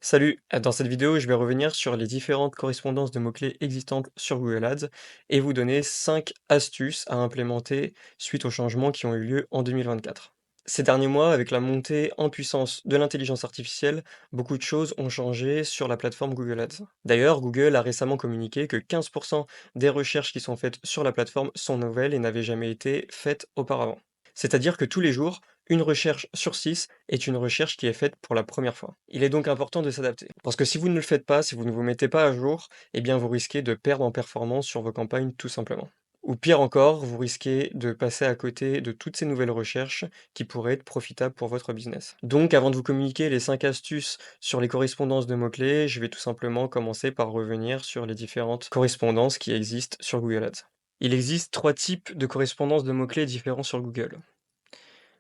Salut, dans cette vidéo, je vais revenir sur les différentes correspondances de mots-clés existantes sur Google Ads et vous donner 5 astuces à implémenter suite aux changements qui ont eu lieu en 2024. Ces derniers mois, avec la montée en puissance de l'intelligence artificielle, beaucoup de choses ont changé sur la plateforme Google Ads. D'ailleurs, Google a récemment communiqué que 15% des recherches qui sont faites sur la plateforme sont nouvelles et n'avaient jamais été faites auparavant. C'est-à-dire que tous les jours, une recherche sur 6 est une recherche qui est faite pour la première fois. Il est donc important de s'adapter. Parce que si vous ne le faites pas, si vous ne vous mettez pas à jour, eh bien vous risquez de perdre en performance sur vos campagnes tout simplement. Ou pire encore, vous risquez de passer à côté de toutes ces nouvelles recherches qui pourraient être profitables pour votre business. Donc avant de vous communiquer les 5 astuces sur les correspondances de mots-clés, je vais tout simplement commencer par revenir sur les différentes correspondances qui existent sur Google Ads. Il existe 3 types de correspondances de mots-clés différents sur Google.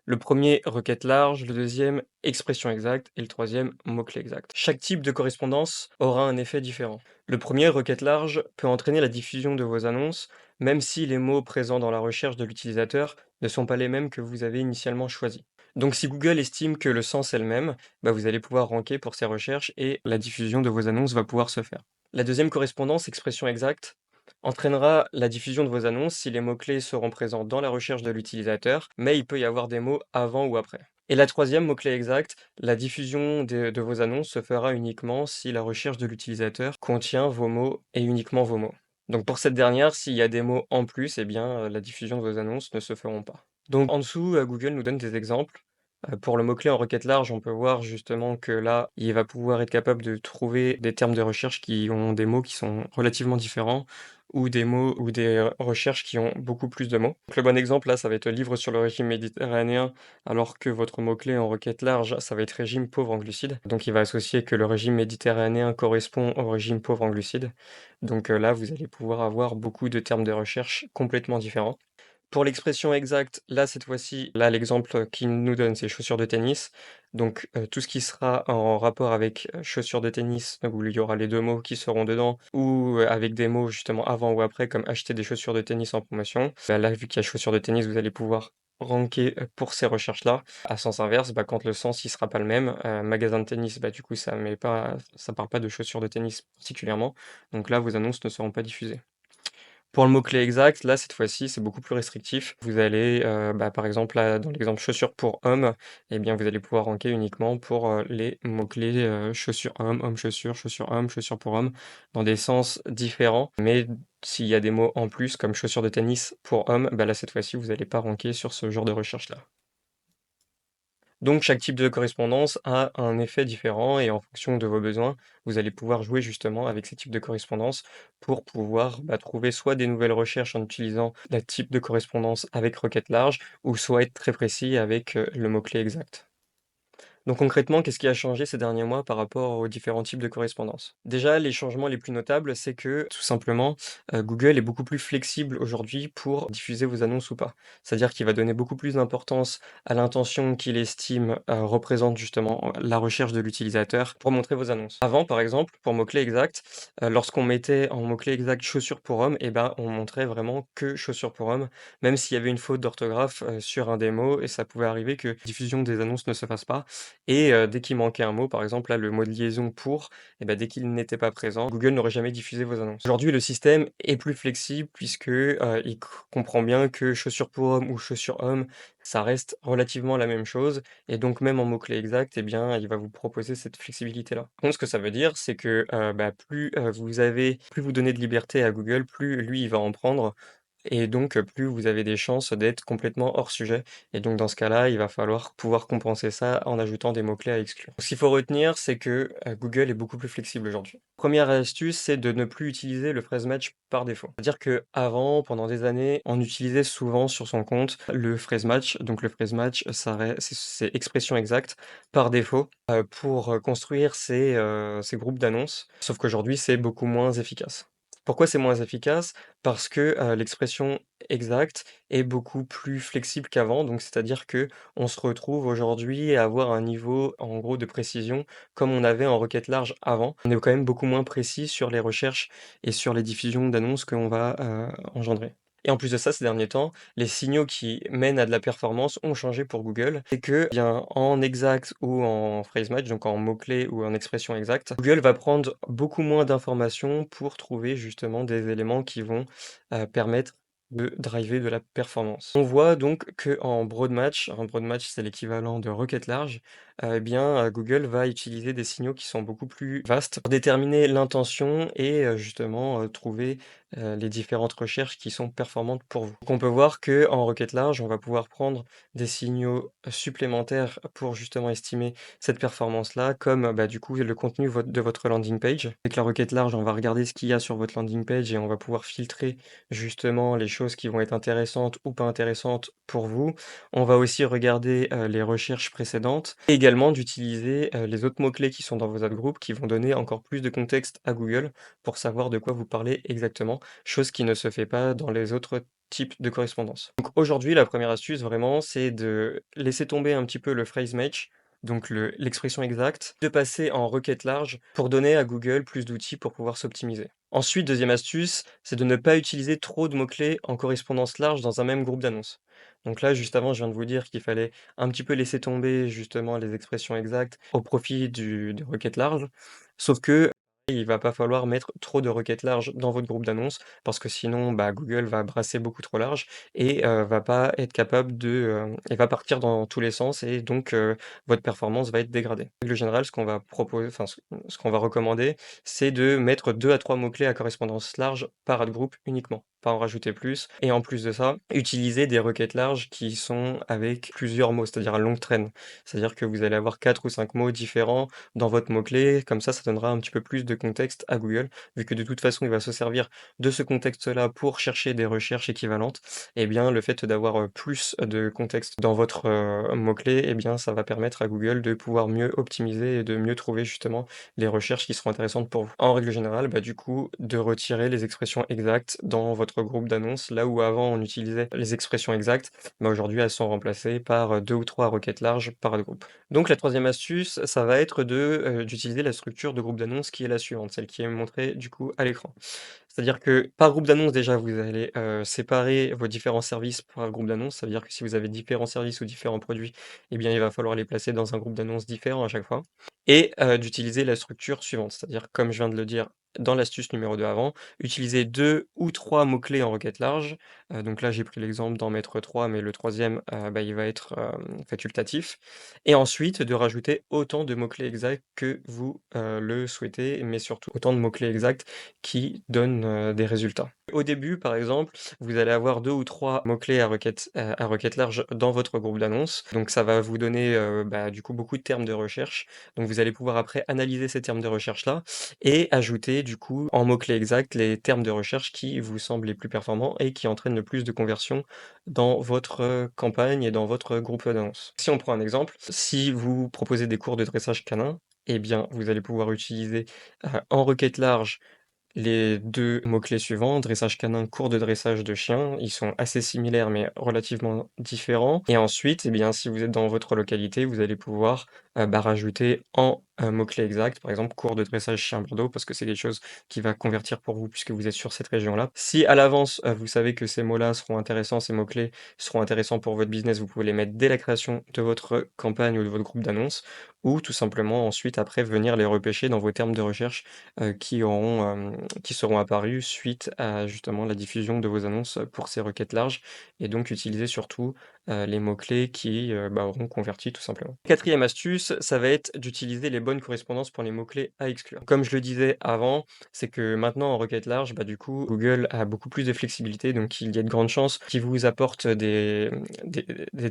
Le premier, requête large, le deuxième, expression exacte, et le troisième, mot-clé exact. Chaque type de correspondance aura un effet différent. Le premier, requête large, peut entraîner la diffusion de vos annonces, même si les mots présents dans la recherche de l'utilisateur ne sont pas les mêmes que vous avez initialement choisis. Donc si Google estime que le sens est le même, vous allez pouvoir ranker pour ces recherches et la diffusion de vos annonces va pouvoir se faire. La deuxième correspondance, expression exacte, entraînera la diffusion de vos annonces si les mots-clés seront présents dans la recherche de l'utilisateur, mais il peut y avoir des mots avant ou après. Et la troisième, mot-clé exact, la diffusion de vos annonces se fera uniquement si la recherche de l'utilisateur contient vos mots et uniquement vos mots. Donc pour cette dernière, s'il y a des mots en plus, eh bien la diffusion de vos annonces ne se feront pas. Donc en dessous, Google nous donne des exemples. Pour le mot-clé en requête large, on peut voir justement que là, il va pouvoir être capable de trouver des termes de recherche qui ont des mots qui sont relativement différents ou des mots ou des recherches qui ont beaucoup plus de mots. Donc le bon exemple là, ça va être livre sur le régime méditerranéen, alors que votre mot-clé en requête large, ça va être régime pauvre en glucides. Donc il va associer que le régime méditerranéen correspond au régime pauvre en glucides. Donc là, vous allez pouvoir avoir beaucoup de termes de recherche complètement différents. Pour l'expression exacte, là, cette fois-ci, là, l'exemple qu'il nous donne, c'est chaussures de tennis. Donc, tout ce qui sera en rapport avec, chaussures de tennis, donc où il y aura les 2 mots qui seront dedans ou, avec des mots justement avant ou après, comme acheter des chaussures de tennis en promotion. Là, vu qu'il y a chaussures de tennis, vous allez pouvoir ranker, pour ces recherches-là. À sens inverse, quand le sens, il sera pas le même, magasin de tennis, du coup, ça parle pas de chaussures de tennis particulièrement. Donc là, vos annonces ne seront pas diffusées. Pour le mot-clé exact, là, cette fois-ci, c'est beaucoup plus restrictif. Vous allez, par exemple, là, dans l'exemple chaussures pour homme, eh bien, vous allez pouvoir ranker uniquement pour, les mots-clés, chaussures homme chaussures pour homme, dans des sens différents. Mais s'il y a des mots en plus, comme chaussures de tennis pour homme, là, cette fois-ci, vous n'allez pas ranker sur ce genre de recherche-là. Donc chaque type de correspondance a un effet différent et en fonction de vos besoins, vous allez pouvoir jouer justement avec ces types de correspondance pour pouvoir trouver soit des nouvelles recherches en utilisant le type de correspondance avec requête large ou soit être très précis avec le mot-clé exact. Donc concrètement, qu'est-ce qui a changé ces derniers mois par rapport aux différents types de correspondance? Déjà, les changements les plus notables, c'est que tout simplement, Google est beaucoup plus flexible aujourd'hui pour diffuser vos annonces ou pas. C'est-à-dire qu'il va donner beaucoup plus d'importance à l'intention qu'il estime représente justement la recherche de l'utilisateur pour montrer vos annonces. Avant, par exemple, pour mots-clés exacts, lorsqu'on mettait en mot-clé exact chaussures pour hommes, on montrait vraiment que chaussures pour hommes, même s'il y avait une faute d'orthographe sur un des mots, et ça pouvait arriver que la diffusion des annonces ne se fasse pas. Et dès qu'il manquait un mot, par exemple, là, le mot de liaison pour, dès qu'il n'était pas présent, Google n'aurait jamais diffusé vos annonces. Aujourd'hui, le système est plus flexible puisque, il comprend bien que chaussures pour homme ou chaussures hommes, ça reste relativement la même chose et donc même en mots-clés exacts, il va vous proposer cette flexibilité-là. Par contre, ce que ça veut dire, c'est que, plus vous donnez de liberté à Google, plus lui, il va en prendre et donc, plus vous avez des chances d'être complètement hors sujet et donc dans ce cas-là, il va falloir pouvoir compenser ça en ajoutant des mots-clés à exclure. Ce qu'il faut retenir, c'est que, Google est beaucoup plus flexible aujourd'hui. Première astuce, c'est de ne plus utiliser le phrase match par défaut. C'est-à-dire qu'avant, pendant des années, on utilisait souvent sur son compte le phrase match. Donc le phrase match, ça ré c'est expression exacte par défaut, pour, construire ces groupes d'annonces. Sauf qu'aujourd'hui, c'est beaucoup moins efficace. Pourquoi c'est moins efficace? Parce que, l'expression exacte est beaucoup plus flexible qu'avant, donc c'est-à-dire que on se retrouve aujourd'hui à avoir un niveau, en gros, de précision comme on avait en requête large avant. On est quand même beaucoup moins précis sur les recherches et sur les diffusions d'annonces qu'on va, engendrer. Et en plus de ça, ces derniers temps, les signaux qui mènent à de la performance ont changé pour Google. C'est que, bien, en exact ou en phrase match, donc en mots-clés ou en expression exacte, Google va prendre beaucoup moins d'informations pour trouver justement des éléments qui vont permettre de driver de la performance. On voit donc qu'en broad match, un broad match c'est l'équivalent de requête large, eh bien, Google va utiliser des signaux qui sont beaucoup plus vastes pour déterminer l'intention et justement trouver les différentes recherches qui sont performantes pour vous. Donc on peut voir que en requête large, on va pouvoir prendre des signaux supplémentaires pour justement estimer cette performance-là, comme bah, du coup le contenu de votre landing page. Avec la requête large, on va regarder ce qu'il y a sur votre landing page et on va pouvoir filtrer justement les choses qui vont être intéressantes ou pas intéressantes pour vous. On va aussi regarder les recherches précédentes et également d'utiliser les autres mots-clés qui sont dans vos ad groups qui vont donner encore plus de contexte à Google pour savoir de quoi vous parlez exactement, chose qui ne se fait pas dans les autres types de correspondance. Donc aujourd'hui, la première astuce vraiment, c'est de laisser tomber un petit peu le phrase match, donc l'expression exacte, de passer en requête large pour donner à Google plus d'outils pour pouvoir s'optimiser. Ensuite, deuxième astuce, c'est de ne pas utiliser trop de mots-clés en correspondance large dans un même groupe d'annonces. Donc là, juste avant, je viens de vous dire qu'il fallait un petit peu laisser tomber justement les expressions exactes au profit des requêtes larges. Sauf que il va pas falloir mettre trop de requêtes larges dans votre groupe d'annonces parce que sinon, bah, Google va brasser beaucoup trop large et va pas être capable et va partir dans tous les sens et donc votre performance va être dégradée. En règle générale, ce qu'on va proposer, enfin ce qu'on va recommander, c'est de mettre 2 à 3 mots-clés à correspondance large par ad group uniquement, pas en rajouter plus. Et en plus de ça, utiliser des requêtes larges qui sont avec plusieurs mots, c'est-à-dire à longue traîne. C'est-à-dire que vous allez avoir 4 ou 5 mots différents dans votre mot-clé, comme ça donnera un petit peu plus de contexte à Google, vu que de toute façon, il va se servir de ce contexte-là pour chercher des recherches équivalentes. Et bien, le fait d'avoir plus de contexte dans votre mot-clé, eh bien, ça va permettre à Google de pouvoir mieux optimiser et de mieux trouver justement les recherches qui seront intéressantes pour vous. En règle générale, bah, du coup, de retirer les expressions exactes dans votre groupe d'annonces, là où avant on utilisait les expressions exactes, bah, aujourd'hui elles sont remplacées par 2 ou 3 requêtes larges par groupe. Donc la troisième astuce, ça va être d'utiliser la structure de groupe d'annonces qui est la suivante, celle qui est montrée du coup à l'écran. C'est-à-dire que par groupe d'annonces déjà vous allez, séparer vos différents services par groupe d'annonces. Ça veut dire que si vous avez différents services ou différents produits, eh bien il va falloir les placer dans un groupe d'annonces différent à chaque fois et d'utiliser la structure suivante. C'est-à-dire comme je viens de le dire dans l'astuce numéro 2 avant, utiliser 2 ou 3 mots-clés en requête large. Donc là j'ai pris l'exemple d'en mettre 3, mais le troisième bah, il va être, facultatif et ensuite de rajouter autant de mots-clés exacts que vous, le souhaitez, mais surtout autant de mots-clés exacts qui donnent, des résultats. Au début, par exemple, vous allez avoir 2 ou 3 mots-clés à requête large dans votre groupe d'annonces. Donc ça va vous donner, bah, du coup, beaucoup de termes de recherche. Donc vous allez pouvoir après analyser ces termes de recherche-là et ajouter, du coup, en mots-clés exacts, les termes de recherche qui vous semblent les plus performants et qui entraînent le plus de conversions dans votre, campagne et dans votre groupe d'annonces. Si on prend un exemple, si vous proposez des cours de dressage canin, eh bien, vous allez pouvoir utiliser, en requête large les 2 mots-clés suivants, dressage canin, cours de dressage de chien, ils sont assez similaires mais relativement différents et ensuite, eh bien, si vous êtes dans votre localité, vous allez pouvoir, bah, rajouter en, mot-clé exact, par exemple, cours de dressage chien Bordeaux parce que c'est quelque chose qui va convertir pour vous puisque vous êtes sur cette région-là. Si à l'avance, vous savez que ces mots-là seront intéressants, ces mots-clés seront intéressants pour votre business, vous pouvez les mettre dès la création de votre campagne ou de votre groupe d'annonces ou tout simplement ensuite après venir les repêcher dans vos termes de recherche, qui seront apparus suite à justement la diffusion de vos annonces pour ces requêtes larges et donc utiliser surtout, les mots-clés qui, bah, auront converti tout simplement. Quatrième astuce, ça va être d'utiliser les bonnes correspondances pour les mots-clés à exclure. Comme je le disais avant, c'est que maintenant en requête large, bah, du coup, Google a beaucoup plus de flexibilité, donc il y a de grandes chances qu'il vous apporte des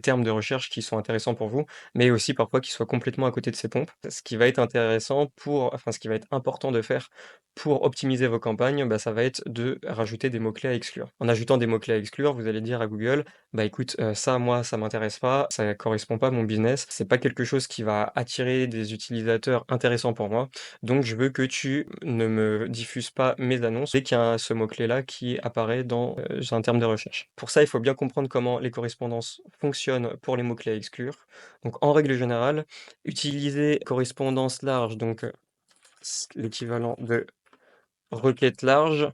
termes de recherche qui sont intéressants pour vous, mais aussi parfois qu'ils soient complètement à côté de ses pompes. Ce qui va être intéressant ce qui va être important de faire pour optimiser vos campagnes, bah, ça va être de rajouter des mots-clés à exclure. En ajoutant des mots-clés à exclure, vous allez dire à Google: «Bah, écoute, ça, moi, ça m'intéresse pas, ça correspond pas à mon business, c'est pas quelque chose qui va attirer des utilisateurs intéressants pour moi, donc je veux que tu ne me diffuses pas mes annonces dès qu'il y a ce mot-clé-là qui apparaît dans, un terme de recherche». Pour ça, il faut bien comprendre comment les correspondances fonctionnent pour les mots-clés à exclure. Donc en règle générale, utiliser correspondance large, donc l'équivalent de requête large,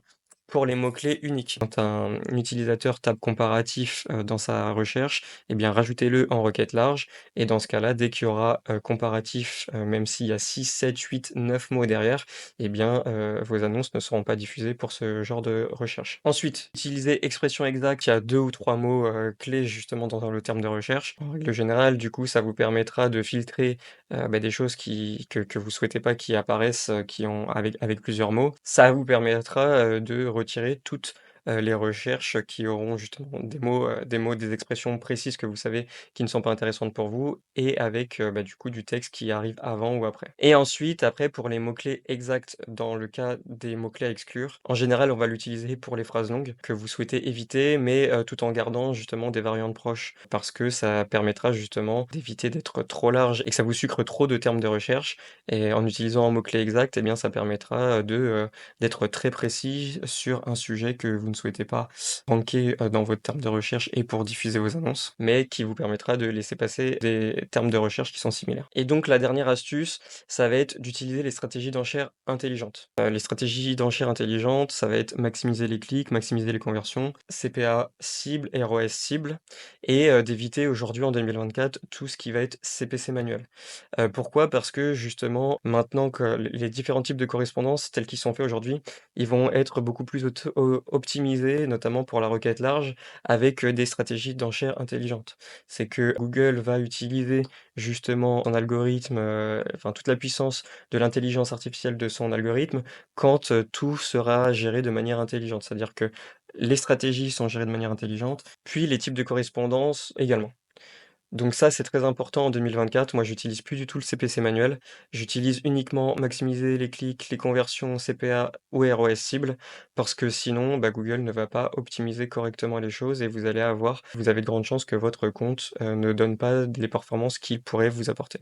Pour les mots-clés uniques. Quand un utilisateur tape comparatif, dans sa recherche, eh bien rajoutez-le en requête large et dans ce cas-là, dès qu'il y aura, comparatif, même s'il y a 6, 7, 8, 9 mots derrière, eh bien, vos annonces ne seront pas diffusées pour ce genre de recherche. Ensuite, utilisez expression exacte, il y a 2 ou 3 mots, clés justement dans le terme de recherche. En règle générale, du coup, ça vous permettra de filtrer, des choses que vous souhaitez pas qui apparaissent, qui ont avec plusieurs mots. Ça vous permettra, de retirer toutes, les recherches qui auront justement des expressions précises que vous savez qui ne sont pas intéressantes pour vous et avec, du coup, du texte qui arrive avant ou après. Et ensuite, après, pour les mots-clés exacts, dans le cas des mots-clés à exclure, en général, on va l'utiliser pour les phrases longues que vous souhaitez éviter, mais, tout en gardant justement des variantes proches. Parce que ça permettra justement d'éviter d'être trop large et que ça vous sucre trop de termes de recherche et en utilisant un mot-clé exact, eh bien, ça permettra, d'être très précis sur un sujet que vous ne souhaitez pas manquer, dans votre terme de recherche et pour diffuser vos annonces, mais qui vous permettra de laisser passer des termes de recherche qui sont similaires. Et donc la dernière astuce, ça va être d'utiliser les stratégies d'enchères intelligentes. Les stratégies d'enchères intelligentes, ça va être maximiser les clics, maximiser les conversions, CPA cible, ROS cible et d'éviter aujourd'hui en 2024 tout ce qui va être CPC manuel. Pourquoi? Parce que justement, maintenant que les différents types de correspondances tels qu'ils sont faits aujourd'hui, ils vont être beaucoup plus optimisés, notamment pour la requête large, avec, des stratégies d'enchères intelligentes. C'est que Google va utiliser justement son algorithme, enfin toute la puissance de l'intelligence artificielle de son algorithme quand, tout sera géré de manière intelligente. C'est-à-dire que les stratégies sont gérées de manière intelligente, puis les types de correspondances également. Donc ça, c'est très important en 2024. Moi, j'utilise plus du tout le CPC manuel. J'utilise uniquement maximiser les clics, les conversions CPA ou ROS cible, parce que sinon, Google ne va pas optimiser correctement les choses et vous avez de grandes chances que votre compte, ne donne pas les performances qu'il pourrait vous apporter.